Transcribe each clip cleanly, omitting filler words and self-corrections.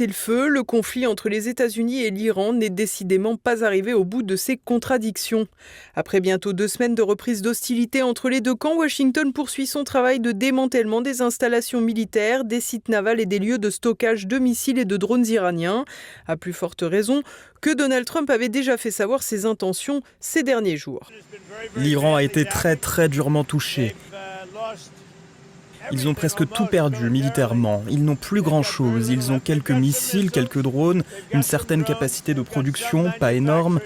C'est le feu, le conflit entre les États-Unis et l'Iran n'est décidément pas arrivé au bout de ses contradictions. Après bientôt 2 semaines de reprise d'hostilité entre les deux camps, Washington poursuit son travail de démantèlement des installations militaires, des sites navals et des lieux de stockage de missiles et de drones iraniens. À plus forte raison que Donald Trump avait déjà fait savoir ses intentions ces derniers jours. L'Iran a été très durement touché. Ils ont presque tout perdu militairement. Ils n'ont plus grand-chose. Ils ont quelques missiles, quelques drones, une certaine capacité de production, pas énorme.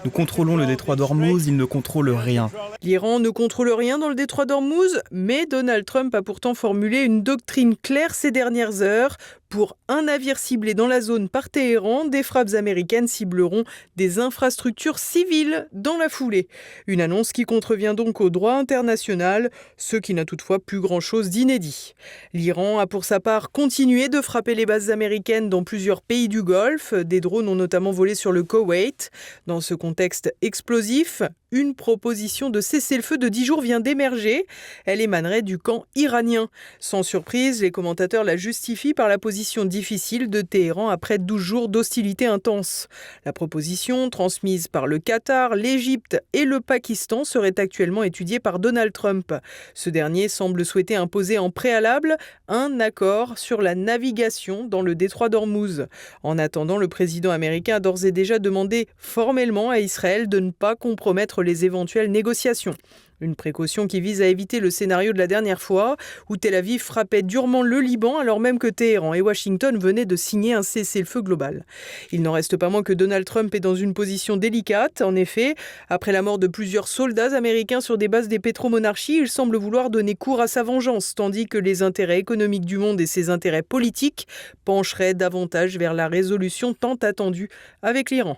Nous contrôlons le détroit d'Ormuz, ils ne contrôlent rien. L'Iran ne contrôle rien dans le détroit d'Ormuz, mais Donald Trump a pourtant formulé une doctrine claire ces dernières heures. Pour un navire ciblé dans la zone par Téhéran, des frappes américaines cibleront des infrastructures civiles dans la foulée. Une annonce qui contrevient donc au droit international, ce qui n'a toutefois plus grand-chose d'inédit. L'Iran a pour sa part continué de frapper les bases américaines dans plusieurs pays du Golfe. Des drones ont notamment volé sur le Koweït. Dans ce contexte explosif, une proposition de cessez-le-feu de 10 jours vient d'émerger. Elle émanerait du camp iranien. Sans surprise, les commentateurs la justifient par la position difficile de Téhéran après 12 jours d'hostilité intense. La proposition, transmise par le Qatar, l'Égypte et le Pakistan, serait actuellement étudiée par Donald Trump. Ce dernier semble souhaiter imposer en préalable un accord sur la navigation dans le détroit d'Ormuz. En attendant, le président américain a d'ores et déjà demandé formellement à Israël de ne pas compromettre les éventuelles négociations. Une précaution qui vise à éviter le scénario de la dernière fois, où Tel Aviv frappait durement le Liban alors même que Téhéran et Washington venaient de signer un cessez-le-feu global. Il n'en reste pas moins que Donald Trump est dans une position délicate. En effet, après la mort de plusieurs soldats américains sur des bases des pétromonarchies, il semble vouloir donner cours à sa vengeance, tandis que les intérêts économiques du monde et ses intérêts politiques pencheraient davantage vers la résolution tant attendue avec l'Iran.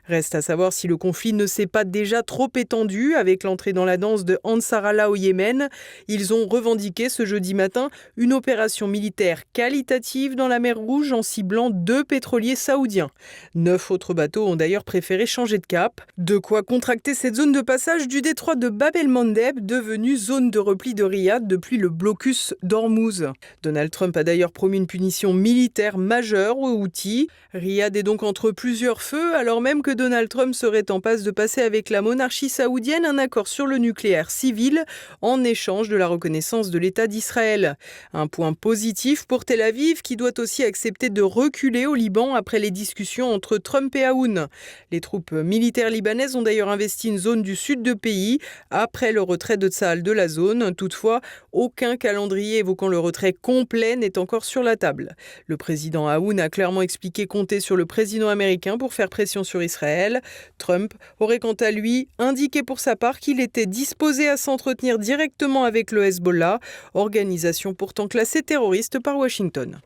Reste à savoir si le conflit ne s'est pas déjà trop étendu avec l'entrée dans la danse de Ansarallah au Yémen. Ils ont revendiqué ce jeudi matin une opération militaire qualitative dans la mer Rouge en ciblant 2 pétroliers saoudiens. 9 autres bateaux ont d'ailleurs préféré changer de cap. De quoi contracter cette zone de passage du détroit de Bab el-Mandeb, devenue zone de repli de Riyad depuis le blocus d'Ormuz. Donald Trump a d'ailleurs promis une punition militaire majeure aux Houthis. Riyad est donc entre plusieurs feux alors même que Donald Trump serait en passe de passer avec la monarchie saoudienne un accord sur le nucléaire civil en échange de la reconnaissance de l'État d'Israël. Un point positif pour Tel Aviv qui doit aussi accepter de reculer au Liban après les discussions entre Trump et Aoun. Les troupes militaires libanaises ont d'ailleurs investi une zone du sud du pays après le retrait de Tsahal de la zone. Toutefois, aucun calendrier évoquant le retrait complet n'est encore sur la table. Le président Aoun a clairement expliqué compter sur le président américain pour faire pression sur Israël. Trump aurait quant à lui indiqué pour sa part qu'il était disposé à s'entretenir directement avec le Hezbollah, organisation pourtant classée terroriste par Washington.